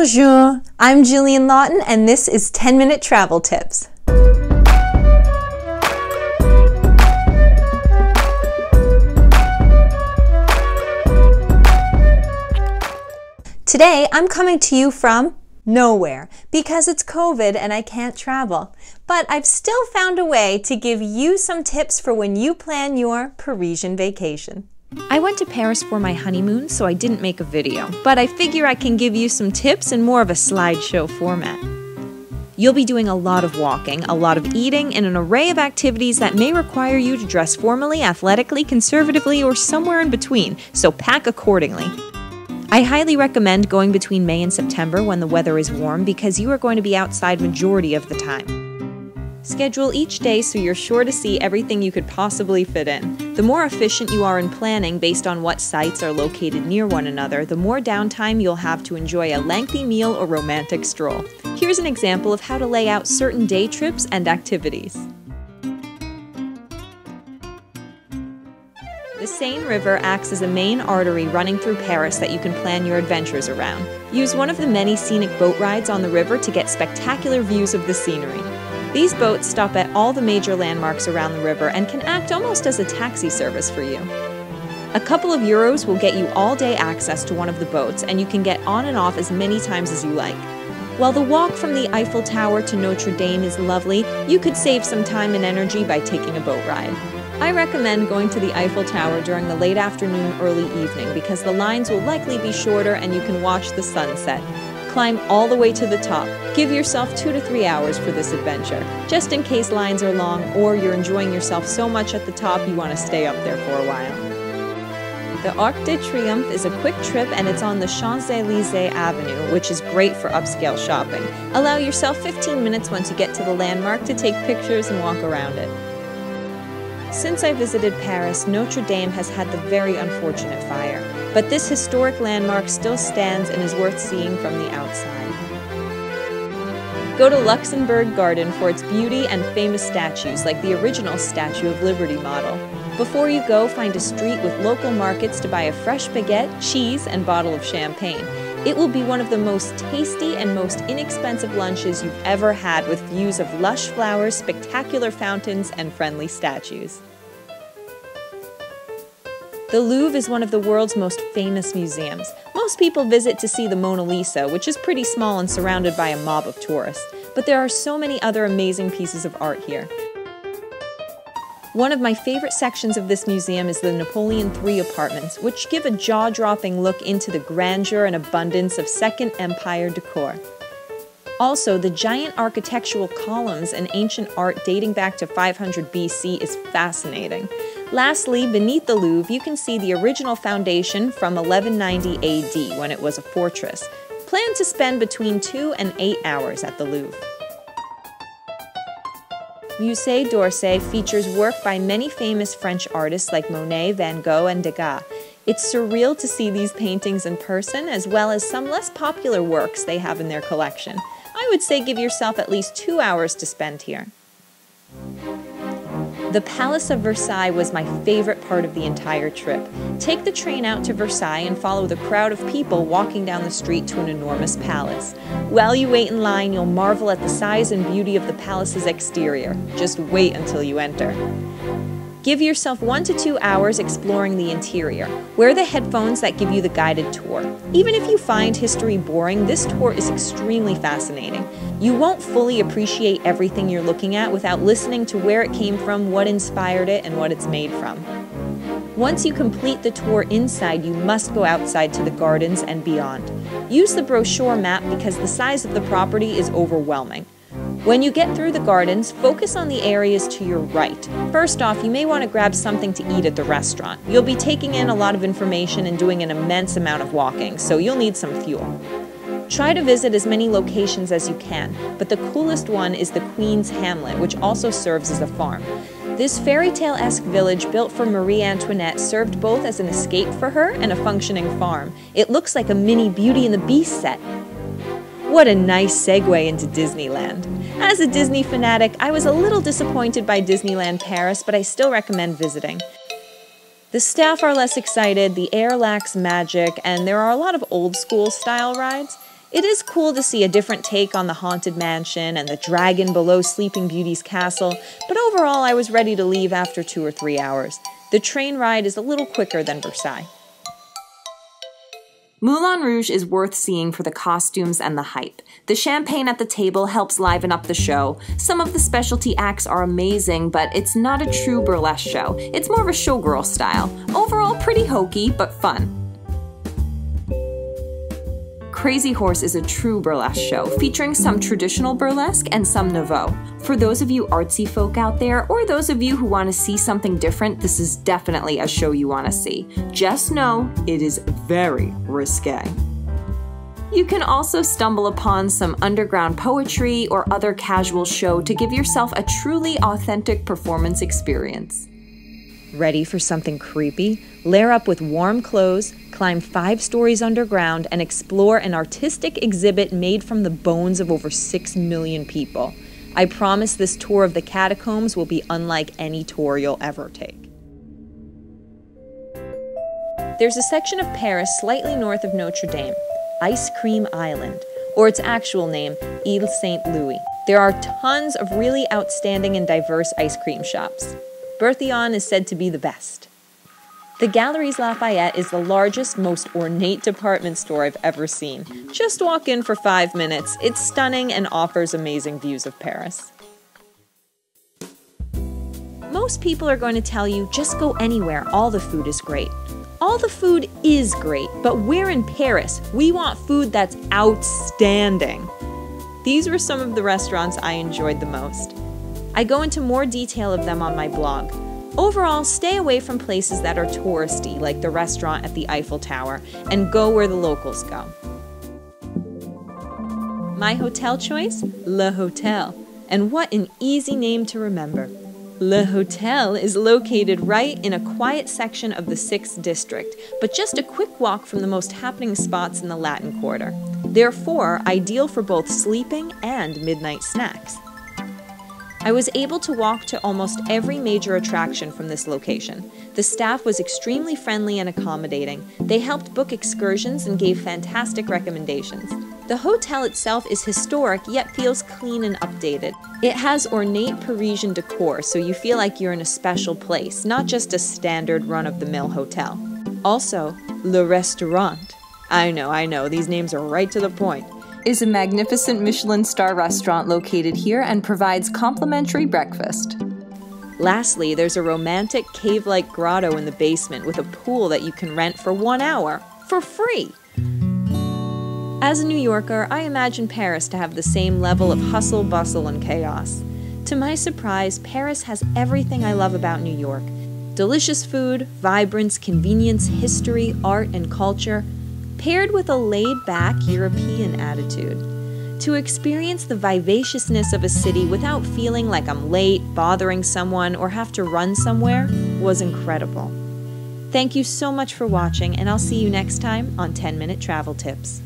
Bonjour, I'm Jillian Lawton and this is 10-Minute Travel Tips. Today I'm coming to you from nowhere because it's COVID and I can't travel. But I've still found a way to give you some tips for when you plan your Parisian vacation. I went to Paris for my honeymoon, so I didn't make a video, but I figure I can give you some tips in more of a slideshow format. You'll be doing a lot of walking, a lot of eating, and an array of activities that may require you to dress formally, athletically, conservatively, or somewhere in between, so pack accordingly. I highly recommend going between May and September when the weather is warm because you are going to be outside majority of the time. Schedule each day so you're sure to see everything you could possibly fit in. The more efficient you are in planning based on what sites are located near one another, the more downtime you'll have to enjoy a lengthy meal or romantic stroll. Here's an example of how to lay out certain day trips and activities. The Seine River acts as a main artery running through Paris that you can plan your adventures around. Use one of the many scenic boat rides on the river to get spectacular views of the scenery. These boats stop at all the major landmarks around the river and can act almost as a taxi service for you. A couple of euros will get you all-day access to one of the boats, and you can get on and off as many times as you like. While the walk from the Eiffel Tower to Notre Dame is lovely, you could save some time and energy by taking a boat ride. I recommend going to the Eiffel Tower during the late afternoon, early evening because the lines will likely be shorter and you can watch the sunset. Climb all the way to the top. Give yourself 2 to 3 hours for this adventure, just in case lines are long or you're enjoying yourself so much at the top you want to stay up there for a while. The Arc de Triomphe is a quick trip and it's on the Champs-elysees Avenue, which is great for upscale shopping. Allow yourself 15 minutes once you get to the landmark to take pictures and walk around it. Since I visited Paris, Notre Dame has had the very unfortunate fire, but this historic landmark still stands and is worth seeing from the outside. Go to Luxembourg Garden for its beauty and famous statues like the original Statue of Liberty model. Before you go, find a street with local markets to buy a fresh baguette, cheese, and bottle of champagne. It will be one of the most tasty and most inexpensive lunches you've ever had with views of lush flowers, spectacular fountains, and friendly statues. The Louvre is one of the world's most famous museums. Most people visit to see the Mona Lisa, which is pretty small and surrounded by a mob of tourists. But there are so many other amazing pieces of art here. One of my favorite sections of this museum is the Napoleon III apartments, which give a jaw-dropping look into the grandeur and abundance of Second Empire decor. Also, the giant architectural columns and ancient art dating back to 500 BC is fascinating. Lastly, beneath the Louvre, you can see the original foundation from 1190 AD when it was a fortress. Plan to spend between 2 and 8 hours at the Louvre. Musée d'Orsay features work by many famous French artists like Monet, Van Gogh, and Degas. It's surreal to see these paintings in person, as well as some less popular works they have in their collection. I would say give yourself at least 2 hours to spend here. The Palace of Versailles was my favorite part of the entire trip. Take the train out to Versailles and follow the crowd of people walking down the street to an enormous palace. While you wait in line, you'll marvel at the size and beauty of the palace's exterior. Just wait until you enter. Give yourself 1 to 2 hours exploring the interior. Wear the headphones that give you the guided tour. Even if you find history boring, this tour is extremely fascinating. You won't fully appreciate everything you're looking at without listening to where it came from, what inspired it, and what it's made from. Once you complete the tour inside, you must go outside to the gardens and beyond. Use the brochure map because the size of the property is overwhelming. When you get through the gardens, focus on the areas to your right. First off, you may want to grab something to eat at the restaurant. You'll be taking in a lot of information and doing an immense amount of walking, so you'll need some fuel. Try to visit as many locations as you can, but the coolest one is the Queen's Hamlet, which also serves as a farm. This fairy tale-esque village built for Marie Antoinette served both as an escape for her and a functioning farm. It looks like a mini Beauty and the Beast set. What a nice segue into Disneyland. As a Disney fanatic, I was a little disappointed by Disneyland Paris, but I still recommend visiting. The staff are less excited, the air lacks magic, and there are a lot of old-school style rides. It is cool to see a different take on the Haunted Mansion and the dragon below Sleeping Beauty's castle, but overall I was ready to leave after 2 or 3 hours. The train ride is a little quicker than Versailles. Moulin Rouge is worth seeing for the costumes and the hype. The champagne at the table helps liven up the show. Some of the specialty acts are amazing, but it's not a true burlesque show. It's more of a showgirl style. Overall, pretty hokey, but fun. Crazy Horse is a true burlesque show, featuring some traditional burlesque and some nouveau. For those of you artsy folk out there, or those of you who want to see something different, this is definitely a show you want to see. Just know, it is very risque. You can also stumble upon some underground poetry or other casual show to give yourself a truly authentic performance experience. Ready for something creepy? Layer up with warm clothes, climb 5 stories underground, and explore an artistic exhibit made from the bones of over 6 million people. I promise this tour of the catacombs will be unlike any tour you'll ever take. There's a section of Paris slightly north of Notre Dame, Ice Cream Island, or its actual name, Ile Saint-Louis. There are tons of really outstanding and diverse ice cream shops. Bertillon is said to be the best. The Galeries Lafayette is the largest, most ornate department store I've ever seen. Just walk in for 5 minutes. It's stunning and offers amazing views of Paris. Most people are going to tell you, just go anywhere, all the food is great. All the food is great, but we're in Paris. We want food that's outstanding. These were some of the restaurants I enjoyed the most. I go into more detail of them on my blog. Overall, stay away from places that are touristy, like the restaurant at the Eiffel Tower, and go where the locals go. My hotel choice? Le Hotel. And what an easy name to remember. Le Hotel is located right in a quiet section of the 6th district, but just a quick walk from the most happening spots in the Latin Quarter. Therefore, ideal for both sleeping and midnight snacks. I was able to walk to almost every major attraction from this location. The staff was extremely friendly and accommodating. They helped book excursions and gave fantastic recommendations. The hotel itself is historic, yet feels clean and updated. It has ornate Parisian decor, so you feel like you're in a special place, not just a standard run-of-the-mill hotel. Also, Le Restaurant. I know, these names are right to the point. Is a magnificent Michelin star restaurant located here and provides complimentary breakfast. Lastly, there's a romantic cave-like grotto in the basement with a pool that you can rent for 1 hour, for free. As a New Yorker, I imagine Paris to have the same level of hustle, bustle, and chaos. To my surprise, Paris has everything I love about New York. Delicious food, vibrance, convenience, history, art, and culture, paired with a laid-back European attitude. To experience the vivaciousness of a city without feeling like I'm late, bothering someone, or have to run somewhere was incredible. Thank you so much for watching, and I'll see you next time on 10-Minute Travel Tips.